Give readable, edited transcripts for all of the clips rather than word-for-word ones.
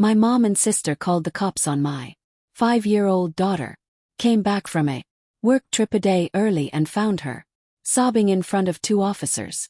My mom and sister called the cops on my 5-year-old daughter. Came back from a work trip a day early and found her sobbing in front of 2 officers.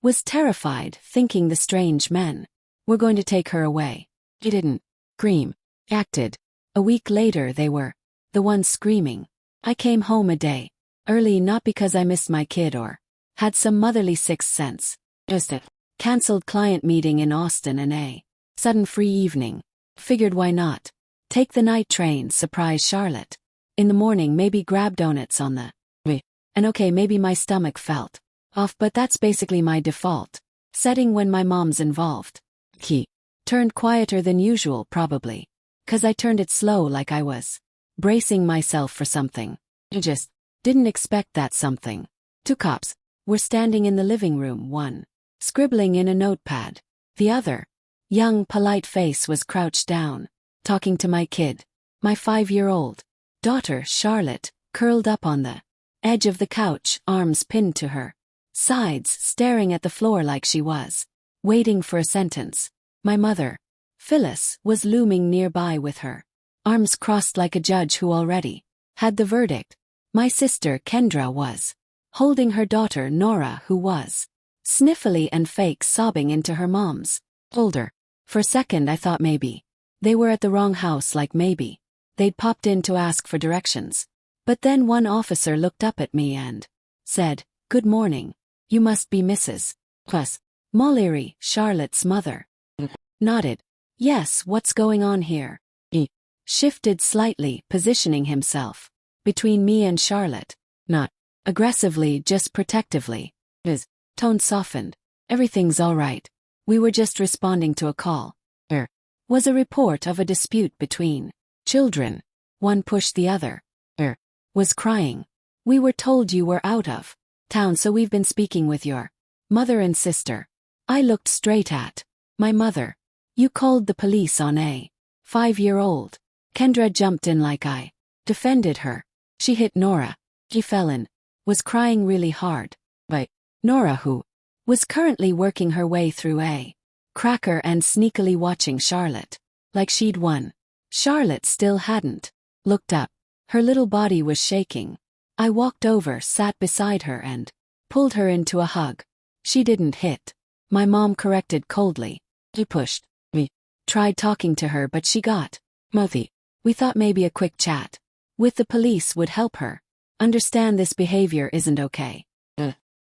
Was terrified, thinking the strange men were going to take her away. He didn't scream, acted. A week later they were the ones screaming. I came home a day early not because I missed my kid or had some motherly sixth sense. Just a cancelled client meeting in Austin and a sudden free evening. Figured why not? Take the night train, surprise Charlotte. In the morning maybe grab donuts on the way. And okay, maybe my stomach felt off, but that's basically my default setting when my mom's involved. He turned quieter than usual probably, 'cause I turned it slow like I was bracing myself for something. I just didn't expect that something. 2 cops were standing in the living room, one scribbling in a notepad. The other, young polite face, was crouched down, talking to my kid, my 5-year-old daughter Charlotte, curled up on the edge of the couch, arms pinned to her sides, staring at the floor like she was waiting for a sentence. My mother, Phyllis, was looming nearby with her arms crossed like a judge who already had the verdict. My sister Kendra was holding her daughter Nora, who was sniffly and fake sobbing into her mom's shoulder. For a second I thought maybe they were at the wrong house, like maybe they'd popped in to ask for directions. But then one officer looked up at me and said, "Good morning. You must be Mrs. Plus Mullery, Charlotte's mother." Nodded. "Yes, what's going on here?" He shifted slightly, positioning himself between me and Charlotte. Not aggressively, just protectively. His tone softened. "Everything's all right. We were just responding to a call. There was a report of a dispute between children. One pushed the other. Was crying. We were told you were out of town, so we've been speaking with your mother and sister." I looked straight at my mother. "You called the police on a 5-year-old. Kendra jumped in like I defended her. She hit Nora. She fell and was crying really hard. But Nora, who was currently working her way through a cracker and sneakily watching Charlotte like she'd won. Charlotte still hadn't looked up. Her little body was shaking. I walked over, sat beside her and pulled her into a hug. "She didn't hit," my mom corrected coldly. "She pushed me." Tried talking to her, but she got mouthy. We thought maybe a quick chat with the police would help her understand this behavior isn't okay.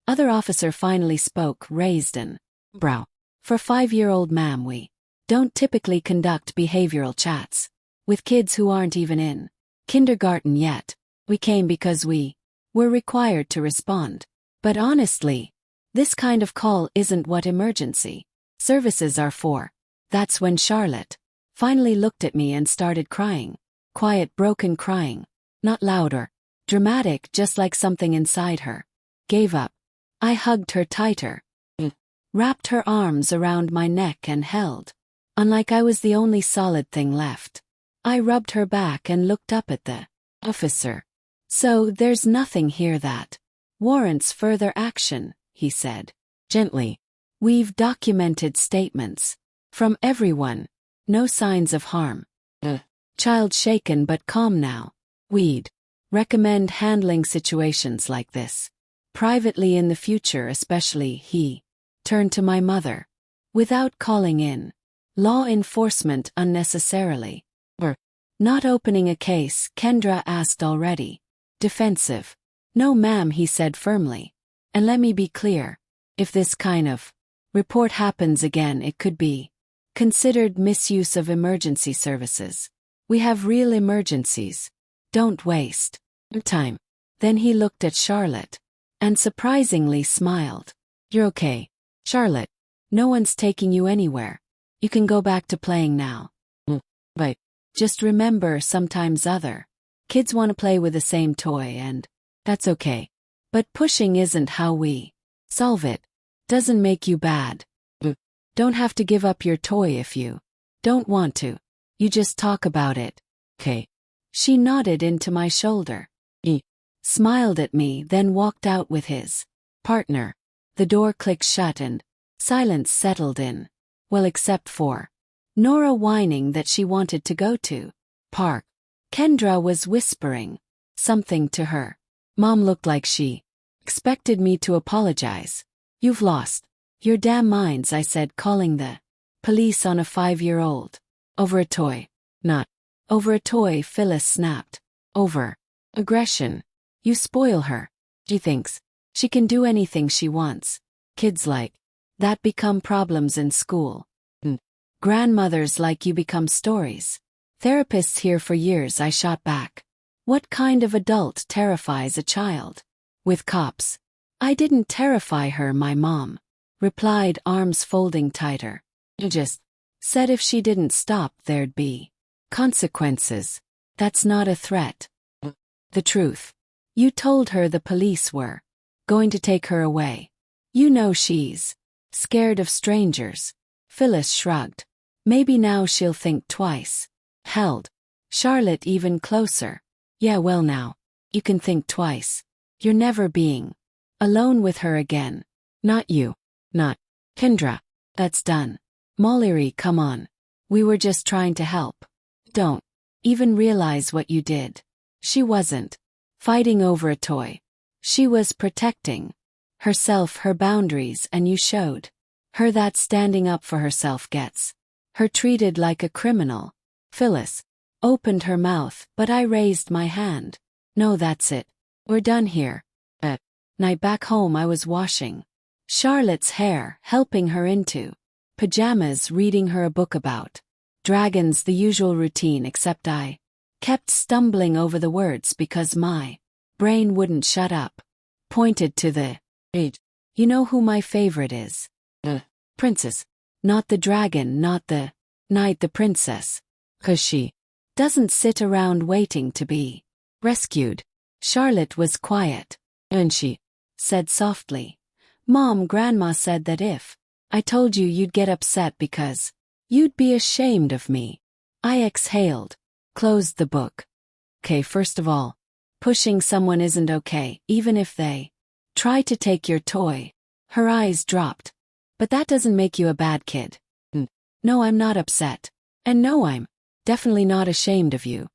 Other officer finally spoke, raised an brow. "For 5-year-old ma'am, we don't typically conduct behavioral chats with kids who aren't even in kindergarten yet. We came because we were required to respond. But honestly, this kind of call isn't what emergency services are for." That's when Charlotte finally looked at me and started crying. Quiet, broken crying. Not loud or dramatic, just like something inside her gave up. I hugged her tighter, wrapped her arms around my neck and held on like I was the only solid thing left. I rubbed her back and looked up at the officer. "So there's nothing here that warrants further action," he said gently. "We've documented statements from everyone. No signs of harm. Child shaken but calm now. We'd recommend handling situations like this privately in the future, especially," he turned to my mother, "without calling in law enforcement unnecessarily." Not opening a case, Kendra asked, already defensive. "No ma'am," he said firmly. "And let me be clear, if this kind of report happens again, it could be considered misuse of emergency services. We have real emergencies. Don't waste time." Then he looked at Charlotte and surprisingly smiled. "You're okay, Charlotte. No one's taking you anywhere. You can go back to playing now. But just remember, sometimes other kids want to play with the same toy, and that's okay. But pushing isn't how we solve it. Doesn't make you bad. Don't have to give up your toy if you don't want to. You just talk about it. Okay?" She nodded into my shoulder. He smiled at me, then walked out with his partner. The door clicked shut and silence settled in. Well, except for Nora whining that she wanted to go to park. Kendra was whispering something to her. Mom looked like she expected me to apologize. You've lost your damn minds, I said, calling the police on a 5-year-old. Over a toy. Not over a toy, Phyllis snapped. Over aggression. You spoil her. She thinks she can do anything she wants. Kids like that become problems in school. And grandmothers like you become stories. Therapists here for years, I shot back. What kind of adult terrifies a child? With cops. I didn't terrify her, my mom replied, arms folding tighter. You just said if she didn't stop there'd be consequences. That's not a threat. The truth. You told her the police were going to take her away. You know she's scared of strangers. Phyllis shrugged. Maybe now she'll think twice. Held Charlotte even closer. Yeah, well now, you can think twice. You're never being alone with her again. Not you. Not Kendra. That's done. Molly, come on. We were just trying to help. Don't even realize what you did. She wasn't fighting over a toy. She was protecting herself, her boundaries, and you showed her that standing up for herself gets her treated like a criminal. Phyllis opened her mouth, but I raised my hand. No, that's it. We're done here. At night back home, I was washing Charlotte's hair, helping her into pajamas, reading her a book about dragons, the usual routine, except I kept stumbling over the words because my brain wouldn't shut up. Pointed to the age. You know who my favorite is? Princess. Not the dragon, not the knight, the princess. 'Cause she doesn't sit around waiting to be rescued. Charlotte was quiet. And she said softly, Mom, Grandma said that if I told you, you'd get upset because you'd be ashamed of me. I exhaled, closed the book. Okay, first of all, pushing someone isn't okay, even if they try to take your toy. Her eyes dropped. But that doesn't make you a bad kid. No, I'm not upset. And no, I'm definitely not ashamed of you.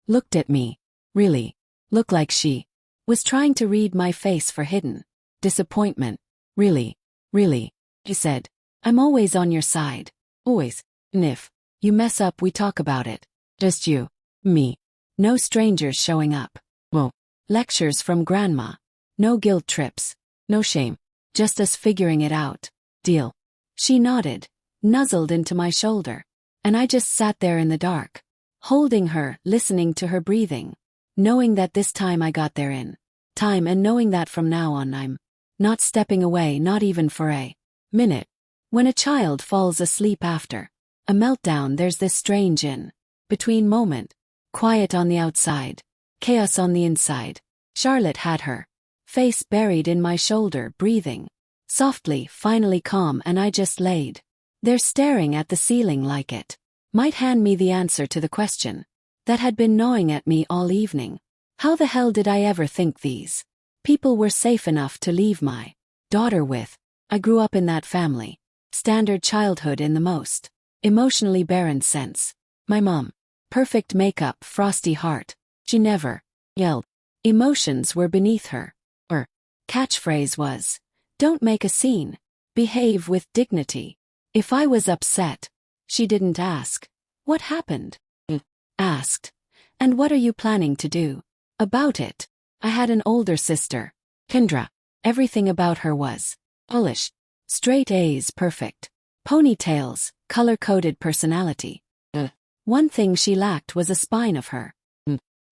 Looked at me. Really. Looked like she was trying to read my face for hidden disappointment. Really. Really. He said, I'm always on your side. Always. And if you mess up, we talk about it. Just you. Me. No strangers showing up. Well, lectures from Grandma. No guilt trips. No shame. Just us figuring it out. Deal. She nodded, nuzzled into my shoulder. And I just sat there in the dark, holding her, listening to her breathing, knowing that this time I got there in time, and knowing that from now on I'm not stepping away, not even for a minute. When a child falls asleep after a meltdown, there's this strange in-between moment. Quiet on the outside, chaos on the inside. Charlotte had her face buried in my shoulder, breathing softly, finally calm, and I just laid there staring at the ceiling like it might hand me the answer to the question that had been gnawing at me all evening. How the hell did I ever think these people were safe enough to leave my daughter with? I grew up in that family. Standard childhood in the most emotionally barren sense. My mom. Perfect makeup, frosty heart. She never yelled. Emotions were beneath her. Her catchphrase was, don't make a scene. Behave with dignity. If I was upset, she didn't ask, what happened? Asked, and what are you planning to do about it? I had an older sister, Kendra. Everything about her was polished. Straight A's, perfect ponytails, color-coded personality. One thing she lacked was a spine of her.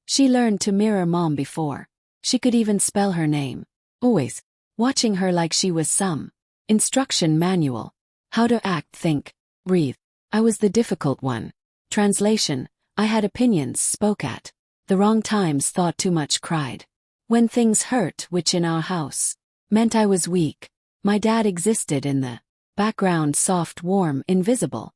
She learned to mirror Mom before she could even spell her name. Always watching her like she was some instruction manual. How to act, think, breathe. I was the difficult one. Translation, I had opinions, spoke at the wrong times, thought too much, cried when things hurt, which in our house meant I was weak. My dad existed in the background, soft, warm, invisible.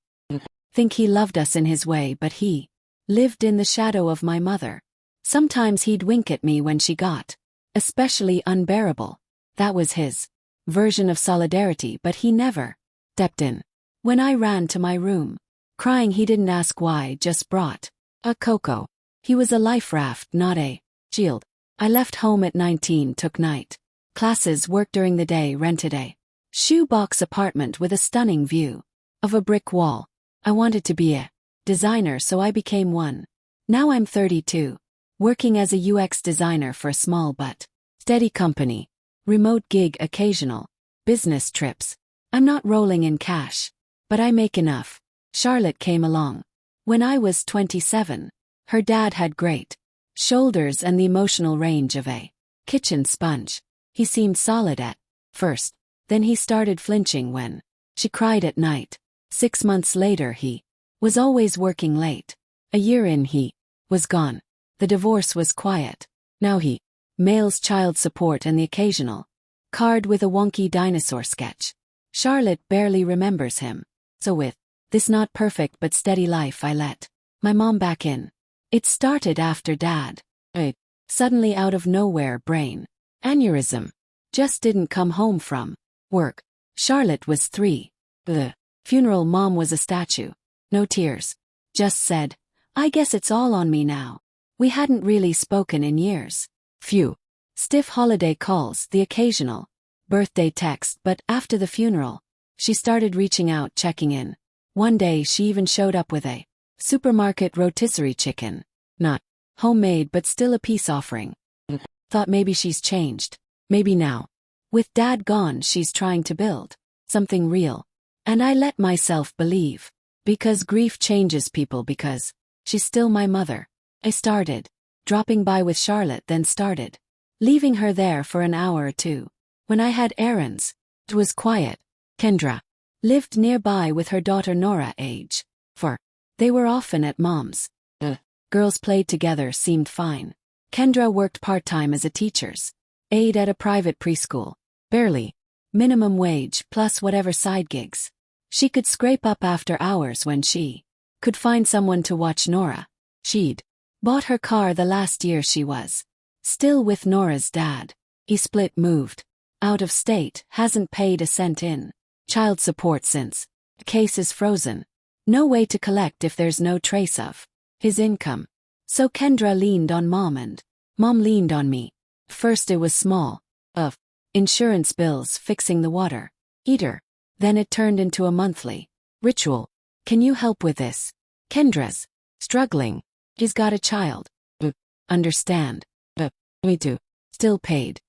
Think he loved us in his way, but he lived in the shadow of my mother. Sometimes he'd wink at me when she got especially unbearable. That was his version of solidarity, but he never stepped in. When I ran to my room, Crying he didn't ask why, just brought a cocoa. He was a life raft, not a shield. I left home at 19, took night classes, worked during the day, rented a shoebox apartment with a stunning view of a brick wall. I wanted to be a designer, so I became one. Now I'm 32, working as a UX designer for a small but steady company. Remote gig, occasional business trips. I'm not rolling in cash, but I make enough. Charlotte came along when I was 27. Her dad had great shoulders and the emotional range of a kitchen sponge. He seemed solid at first, then he started flinching when she cried at night. 6 months later he was always working late. A year in he was gone. The divorce was quiet. Now he mails child support and the occasional card with a wonky dinosaur sketch. Charlotte barely remembers him. So with this not perfect but steady life, I let my mom back in. It started after Dad. Suddenly out of nowhere brain aneurysm. Just didn't come home from work. Charlotte was 3. The funeral, Mom was a statue. No tears. Just said, "I guess it's all on me now." We hadn't really spoken in years. Few stiff holiday calls, the occasional birthday text, but after the funeral, she started reaching out, checking in. One day she even showed up with a supermarket rotisserie chicken. Not homemade but still a peace offering. Thought maybe she's changed. Maybe now, with Dad gone, she's trying to build something real. And I let myself believe. Because grief changes people, because she's still my mother. I started dropping by with Charlotte, then started leaving her there for an hour or two. When I had errands, it was quiet. Kendra lived nearby with her daughter Nora, age 4. They were often at Mom's. Girls played together, seemed fine. Kendra worked part-time as a teacher's aide at a private preschool. Barely minimum wage plus whatever side gigs she could scrape up after hours when she could find someone to watch Nora. She'd bought her car the last year she was still with Nora's dad. He split, moved out of state, hasn't paid a cent in child support since. The case is frozen. No way to collect if there's no trace of his income. So Kendra leaned on Mom and Mom leaned on me. First it was small, of insurance bills, fixing the water heater. Then it turned into a monthly ritual. "Can you help with this? Kendra's struggling. He's got a child." Understand. Me too. Still paid.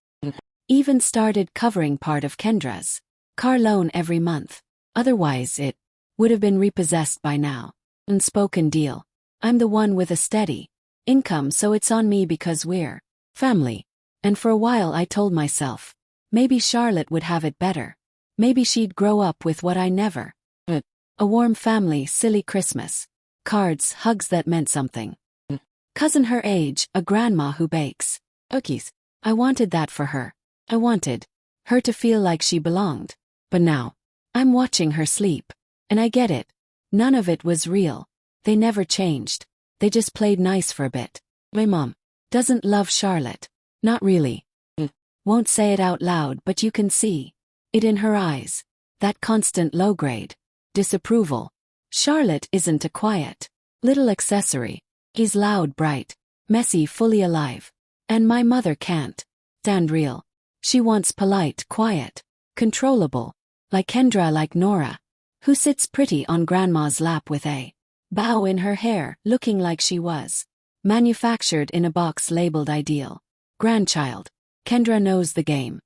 Even started covering part of Kendra's car loan every month. Otherwise it would have been repossessed by now. Unspoken deal. I'm the one with a steady income, so it's on me because we're family. And for a while I told myself, maybe Charlotte would have it better. Maybe she'd grow up with what I never. A warm family, silly Christmas cards, hugs that meant something. Cousin her age, a grandma who bakes cookies. I wanted that for her. I wanted her to feel like she belonged. But now, I'm watching her sleep. And I get it. None of it was real. They never changed. They just played nice for a bit. My mom doesn't love Charlotte. Not really. Won't say it out loud, but you can see it in her eyes. That constant low-grade disapproval. Charlotte isn't a quiet little accessory. He's loud, bright, messy, fully alive. And my mother can't stand real. She wants polite, quiet, controllable. Like Kendra, like Nora, who sits pretty on grandma's lap with a bow in her hair, looking like she was manufactured in a box labeled ideal grandchild. Kendra knows the game.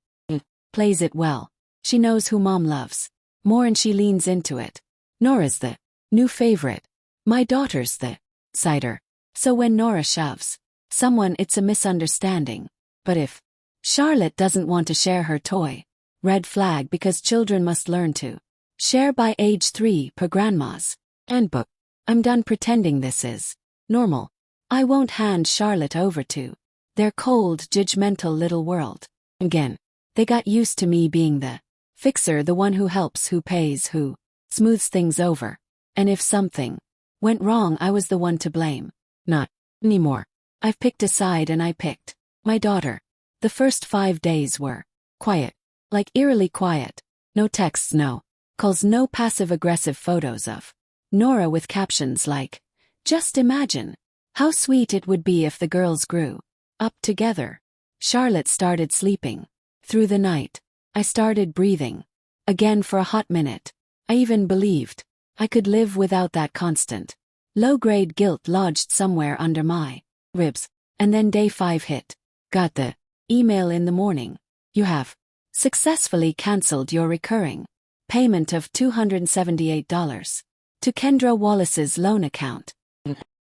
Plays it well. She knows who Mom loves more and she leans into it. Nora's the new favorite. My daughter's the cider. So when Nora shoves someone, it's a misunderstanding. But if Charlotte doesn't want to share her toy, red flag, because children must learn to share by age 3 per grandma's handbook. I'm done pretending this is normal. I won't hand Charlotte over to their cold, judgmental little world. Again, they got used to me being the fixer, the one who helps, who pays, who smooths things over. And if something went wrong, I was the one to blame. Not anymore. I've picked a side and I picked my daughter. The first 5 days were quiet. Like eerily quiet. No texts, no calls, no passive-aggressive photos of Nora with captions like, "Just imagine how sweet it would be if the girls grew up together." Charlotte started sleeping. Through the night, I started breathing again for a hot minute. I even believed I could live without that constant, low-grade guilt lodged somewhere under my ribs. And then day 5 hit. Got the email in the morning. "You have successfully cancelled your recurring payment of $278 to Kendra Wallace's loan account."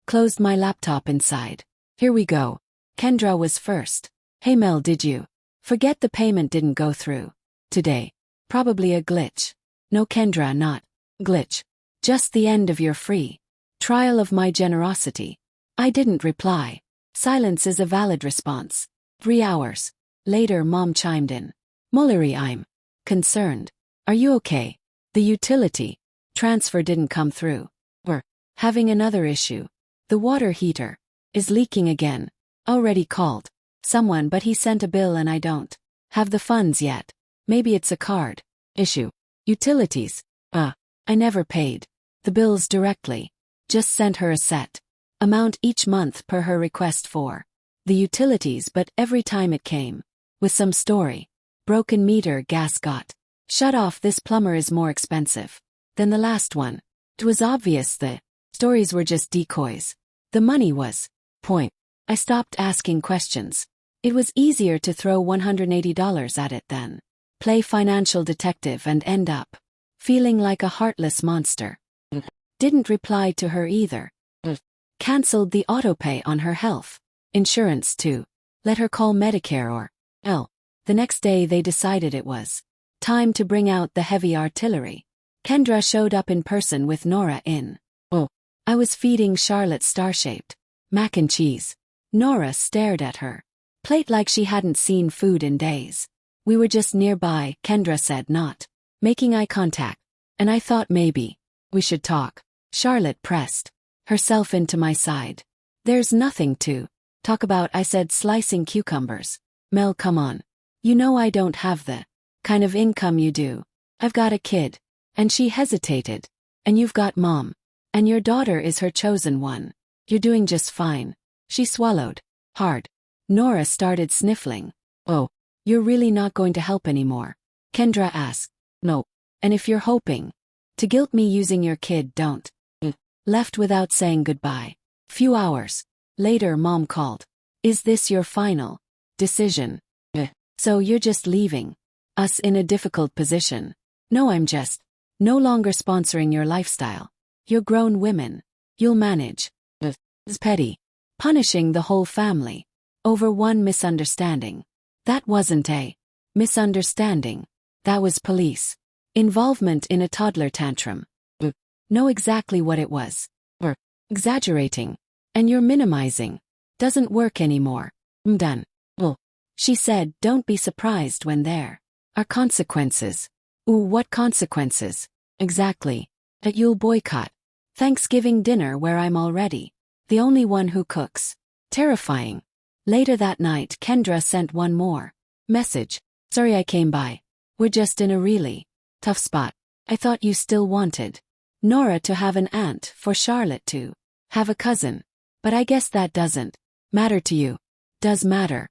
Closed my laptop inside. Here we go. Kendra was first. "Hey Mel, did you forget the payment didn't go through today? Probably a glitch." "No Kendra, not glitch. Just the end of your free trial of my generosity." I didn't reply. Silence is a valid response. 3 hours later, Mom chimed in. "Mullery, I'm concerned. Are you okay? The utility transfer didn't come through. We're having another issue. The water heater is leaking again. Already called someone, but he sent a bill and I don't have the funds yet. Maybe it's a card issue. Utilities. I never paid the bills directly. Just sent her a set amount each month per her request for the utilities, but every time it came with some story. Broken meter, gas got shut off, this plumber is more expensive than the last one." It was obvious the stories were just decoys. The money was point. I stopped asking questions. It was easier to throw $180 at it than play financial detective and end up feeling like a heartless monster. Didn't reply to her either. Cancelled the autopay on her health insurance to let her call Medicare or L. The next day they decided it was time to bring out the heavy artillery. Kendra showed up in person with Nora in. I was feeding Charlotte star-shaped mac and cheese. Nora stared at her plate like she hadn't seen food in days. "We were just nearby," Kendra said, not making eye contact, "and I thought maybe we should talk." Charlotte pressed herself into my side. "There's nothing to talk about," I said, slicing cucumbers. "Mel, come on. You know I don't have the kind of income you do. I've got a kid." And she hesitated. "And you've got Mom. And your daughter is her chosen one. You're doing just fine." She swallowed hard. Nora started sniffling. "Oh, you're really not going to help anymore?" Kendra asked. "No. And if you're hoping to guilt me using your kid, don't." Left without saying goodbye. Few hours later, Mom called. "Is this your final decision? So you're just leaving us in a difficult position?" "No, I'm just no longer sponsoring your lifestyle. You're grown women. You'll manage." It's petty. Punishing the whole family over one misunderstanding. That wasn't a misunderstanding. That was police involvement in a toddler tantrum. Know exactly what it was. We're exaggerating. And you're minimizing. Doesn't work anymore. I'm done. Well, she said, "Don't be surprised when there are consequences." Ooh, what consequences? Exactly. That you'll boycott Thanksgiving dinner where I'm already the only one who cooks. Terrifying. Later that night, Kendra sent one more message. "Sorry I came by. We're just in a really tough spot. I thought you still wanted Nora to have an aunt, for Charlotte to have a cousin. But I guess that doesn't matter to you." Does matter.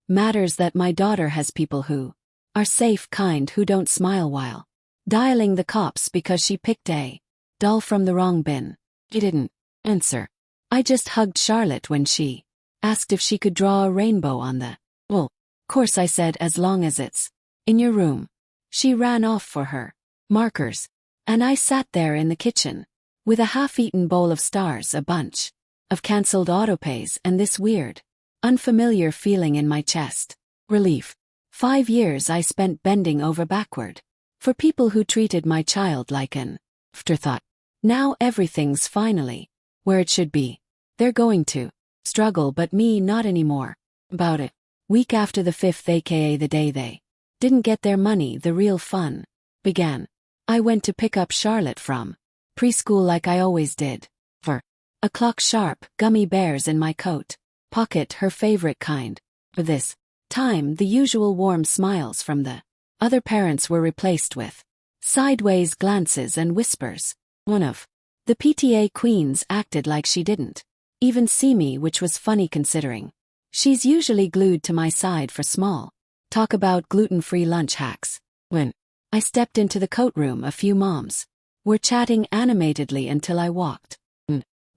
Matters that my daughter has people who are safe, kind, who don't smile while dialing the cops because she picked a doll from the wrong bin. He didn't answer. I just hugged Charlotte when she asked if she could draw a rainbow on the wall. "Course," I said, "as long as it's in your room." She ran off for her markers, and I sat there in the kitchen with a half-eaten bowl of stars, a bunch of cancelled autopays, and this weird, unfamiliar feeling in my chest. Relief. 5 years I spent bending over backward for people who treated my child like an afterthought. Now everything's finally where it should be. They're going to struggle, but me not anymore. About it. Week after the 5th, aka the day they didn't get their money, the real fun began. I went to pick up Charlotte from preschool like I always did. For a clock sharp, gummy bears in my coat pocket, her favorite kind. For this time, the usual warm smiles from the other parents were replaced with sideways glances and whispers. One of The PTA queens acted like she didn't even see me, which was funny considering she's usually glued to my side for small talk about gluten-free lunch hacks. When I stepped into the coat room, a few moms were chatting animatedly until I walked.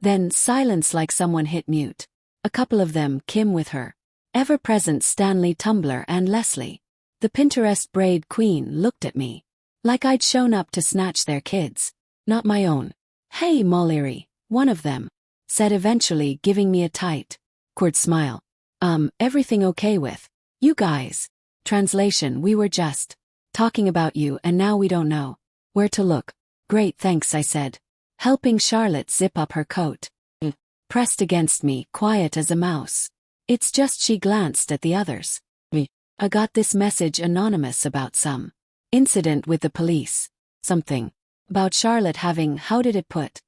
Then silence, like someone hit mute. A couple of them, Kim with her ever-present Stanley tumbler and Leslie, the Pinterest braid queen, looked at me like I'd shown up to snatch their kids, not my own. "Hey, Mollery," one of them said eventually, giving me a tight, awkward smile. Everything okay with you guys?" Translation: we were just talking about you and now we don't know where to look. "Great, thanks," I said, helping Charlotte zip up her coat. Pressed against me, quiet as a mouse. "It's just," she glanced at the others. "I got this message, anonymous, about some incident with the police. Something about Charlotte having, how did it put,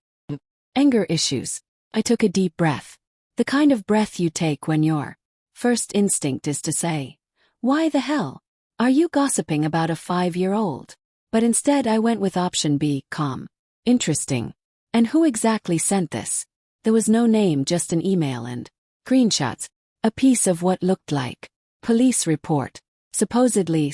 anger issues." I took a deep breath. The kind of breath you take when your first instinct is to say, "Why the hell are you gossiping about a 5-year-old?" But instead I went with option B, calm. "Interesting. And who exactly sent this?" There was no name, just an email and screenshots. A piece of what looked like police report. Supposedly.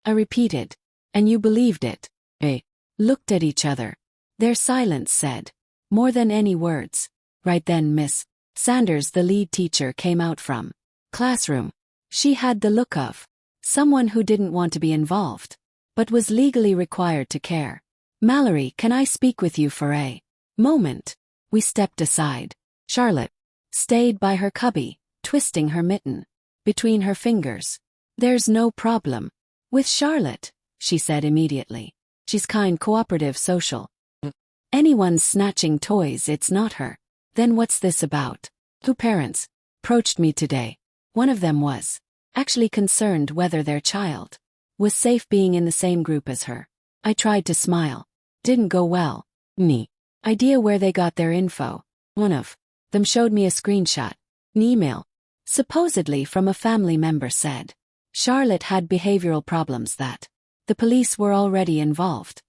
I repeated. "And you believed it?" They looked at each other. Their silence said more than any words. Right then Miss Sanders, the lead teacher, came out from classroom. She had the look of someone who didn't want to be involved, but was legally required to care. "Mallory, can I speak with you for a moment?" We stepped aside. Charlotte stayed by her cubby, twisting her mitten between her fingers. "There's no problem with Charlotte," she said immediately. "She's kind, cooperative, social. Anyone's snatching toys, it's not her." "Then what's this about?" "Two parents approached me today. One of them was actually concerned whether their child was safe being in the same group as her." I tried to smile. "Didn't go well." "Any idea where they got their info?" One of them showed me a screenshot. An email, supposedly from a family member, said Charlotte had behavioral problems, that the police were already involved.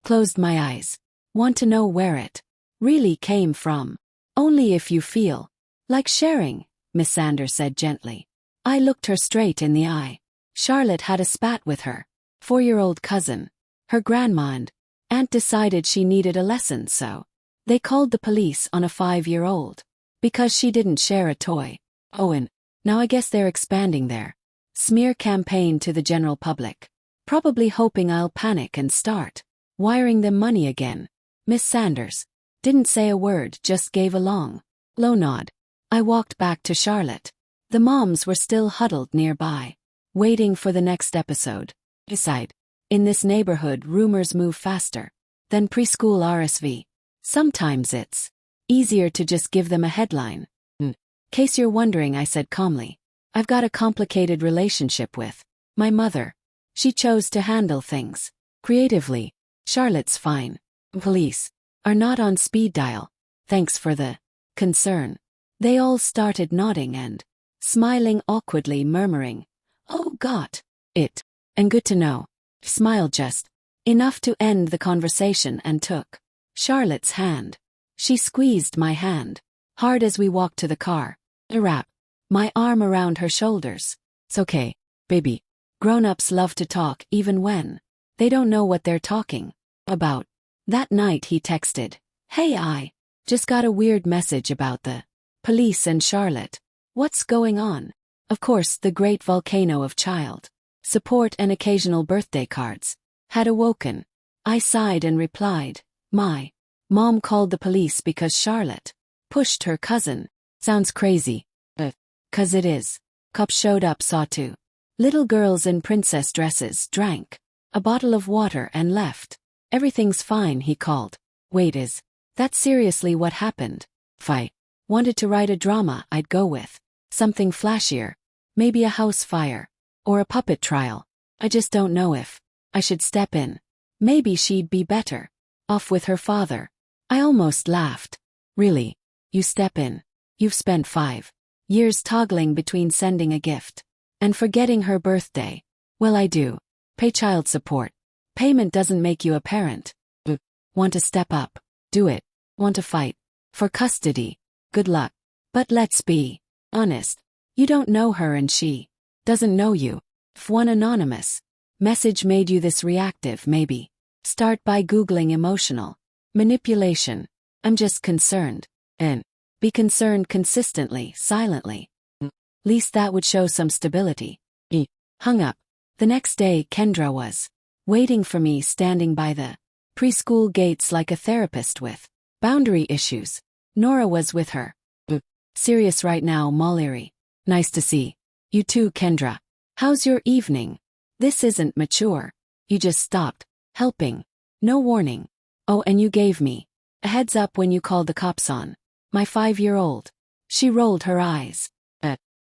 Closed my eyes. "Want to know where it really came from?" "Only if you feel like sharing," Miss Sanders said gently. I looked her straight in the eye. Charlotte had a spat with her 4-year-old cousin. Her grandma and aunt decided she needed a lesson, so they called the police on a 5-year-old because she didn't share a toy. Oh, and now I guess they're expanding their smear campaign to the general public, probably hoping I'll panic and start wiring them money again. Miss Sanders didn't say a word, just gave a long, low nod. I walked back to Charlotte. The moms were still huddled nearby, waiting for the next episode. Beside, in this neighborhood, rumors move faster than preschool RSV. Sometimes it's easier to just give them a headline. "In case you're wondering," I said calmly, "I've got a complicated relationship with my mother. She chose to handle things creatively. Charlotte's fine. Police are not on speed dial. Thanks for the concern." They all started nodding and smiling awkwardly, murmuring, "Oh, got it. And good to know." Smiled just enough to end the conversation and took Charlotte's hand. She squeezed my hand hard as we walked to the car. I wrapped my arm around her shoulders. "It's okay, baby. Grown-ups love to talk even when they don't know what they're talking about." That night he texted, "Hey, I just got a weird message about the police and Charlotte. What's going on?" Of course, the great volcano of child support and occasional birthday cards had awoken. I sighed and replied, "My mom called the police because Charlotte pushed her cousin." Sounds crazy. 'Cause it is. Cops showed up, saw 2 little girls in princess dresses, drank a bottle of water and left. "Everything's fine," he called. "Wait, is that seriously what happened?" If I wanted to write a drama, I'd go with something flashier. Maybe a house fire. Or a puppet trial. I just don't know if I should step in. Maybe she'd be better off with her father. I almost laughed. "Really? You step in? You've spent 5 years toggling between sending a gift and forgetting her birthday." "Well, I do. Pay child support. Payment doesn't make you a parent." "Want to step up?" Do it. Want to fight? For custody. Good luck. But let's be honest. You don't know her and she doesn't know you. If one anonymous message made you this reactive, maybe start by Googling emotional manipulation. I'm just concerned. And be concerned consistently, silently. Least that would show some stability. He hung up. The next day, Kendra was waiting for me, standing by the preschool gates like a therapist with boundary issues. Nora was with her. Serious right now, Mollery. Nice to see you too, Kendra. How's your evening? This isn't mature. You just stopped helping. No warning. Oh, and you gave me a heads up when you called the cops on my 5-year-old. She rolled her eyes.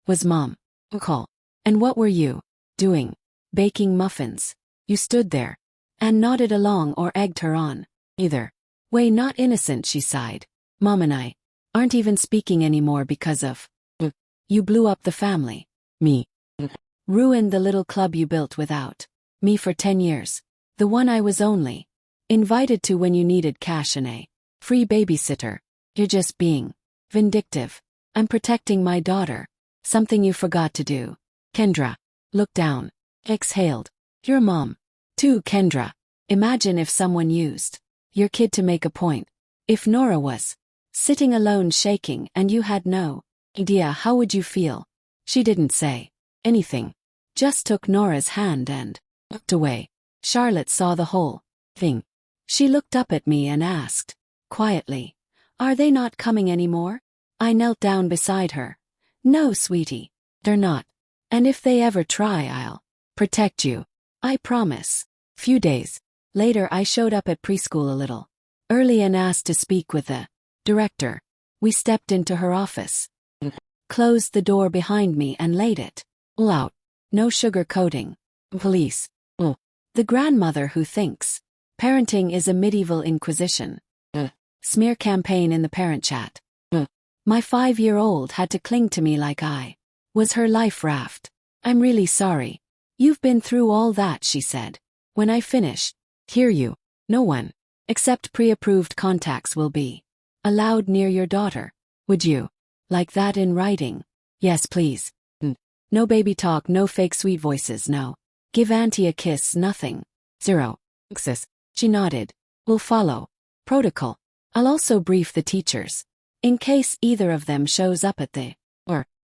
Was Mom. Call. And what were you doing? Baking muffins. You stood there and nodded along or egged her on. Either way, not innocent, she sighed. Mom and I aren't even speaking anymore because of you blew up the family. Me. Ruined the little club you built without me for 10 years. The one I was only invited to when you needed cash and a free babysitter. You're just being vindictive. I'm protecting my daughter. Something you forgot to do. Kendra looked down. Exhaled. Your mom too, Kendra. Imagine if someone used your kid to make a point. If Nora was sitting alone shaking and you had no idea, how would you feel? She didn't say anything. Just took Nora's hand and looked away. Charlotte saw the whole thing. She looked up at me and asked quietly, "Are they not coming anymore?" I knelt down beside her. "No, sweetie. They're not. And if they ever try, I'll protect you. I promise." Few days later, I showed up at preschool a little early and asked to speak with the director. We stepped into her office, closed the door behind me and laid it all out. No sugar-coating. Police. The grandmother who thinks parenting is a medieval inquisition. Smear campaign in the parent chat. My 5-year-old had to cling to me like I was her life raft. "I'm really sorry. You've been through all that," she said. When I finished, "Hear you. No one, except pre-approved contacts, will be allowed near your daughter. Would you like that in writing?" "Yes, please. No baby talk, no fake sweet voices, no give auntie a kiss, nothing. Zero. Sis." She nodded. "We'll follow protocol. I'll also brief the teachers in case either of them shows up at the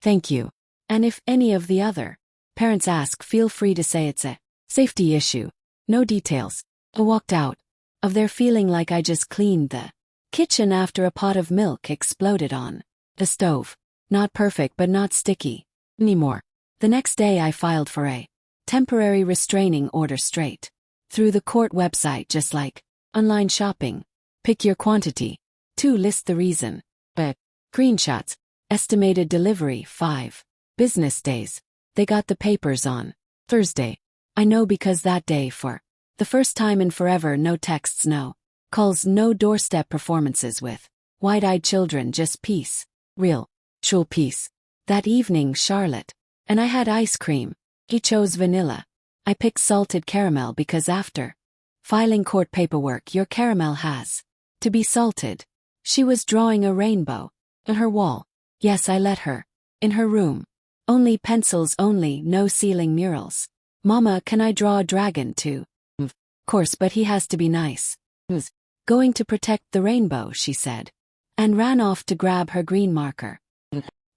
thank you. And if any of the other parents ask, feel free to say it's a safety issue. No details." I walked out of there feeling like I just cleaned the kitchen after a pot of milk exploded on the stove. Not perfect but not sticky anymore. The next day I filed for a temporary restraining order straight through the court website, just like online shopping. Pick your quantity. 2. List the reason. Screenshots. Estimated delivery 5 business days. They got the papers on Thursday. I know because that day, for the first time in forever, no texts, no calls, no doorstep performances with wide-eyed children, just peace. Real, true peace. That evening, Charlotte and I had ice cream. He chose vanilla. I picked salted caramel because after filing court paperwork, your caramel has to be salted. She was drawing a rainbow on her wall. Yes, I let her in her room. Only pencils, only, no ceiling murals. "Mama, can I draw a dragon too?" "Of course, but he has to be nice." "Was going to protect the rainbow," she said, and ran off to grab her green marker.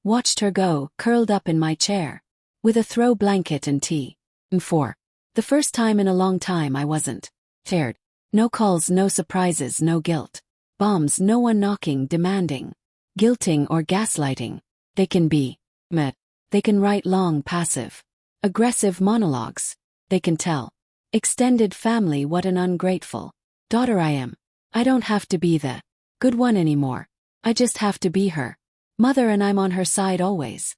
Watched her go, curled up in my chair with a throw blanket and tea. And for the first time in a long time, I wasn't scared. No calls, no surprises, no guilt bombs, no one knocking, demanding, guilting or gaslighting. They can be met. They can write long, passive, aggressive monologues. They can tell extended family what an ungrateful daughter I am. I don't have to be the good one anymore. I just have to be her mother, and I'm on her side always.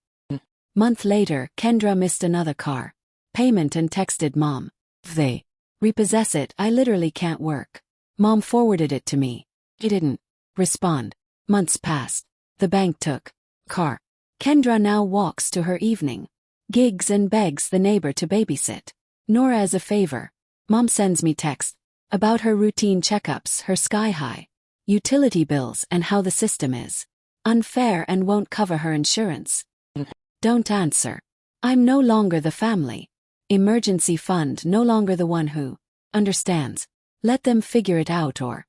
Month later, Kendra missed another car payment and texted Mom. If they repossess it, I literally can't work. Mom forwarded it to me. He didn't respond. Months passed. The bank took car. Kendra now walks to her evening gigs and begs the neighbor to babysit Nora as a favor. Mom sends me text about her routine checkups, her sky-high utility bills and how the system is unfair and won't cover her insurance. Don't answer. I'm no longer the family emergency fund, no longer the one who understands. Let them figure it out, or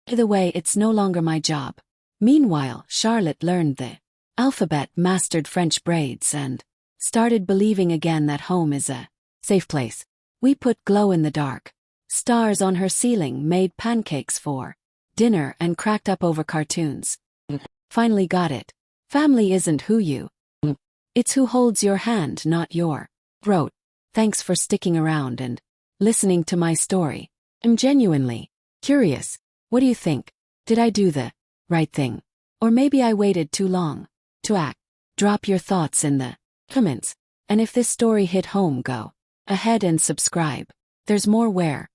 either way, it's no longer my job. Meanwhile, Charlotte learned the alphabet, mastered French braids, and started believing again that home is a safe place. We put glow-in-the-dark stars on her ceiling, made pancakes for dinner, and cracked up over cartoons. Finally got it. Family isn't who you it's who holds your hand, not your throat. Thanks for sticking around and listening to my story. I'm genuinely curious. What do you think? Did I do the right thing? Or maybe I waited too long to act? Drop your thoughts in the comments. And if this story hit home, go ahead and subscribe. There's more where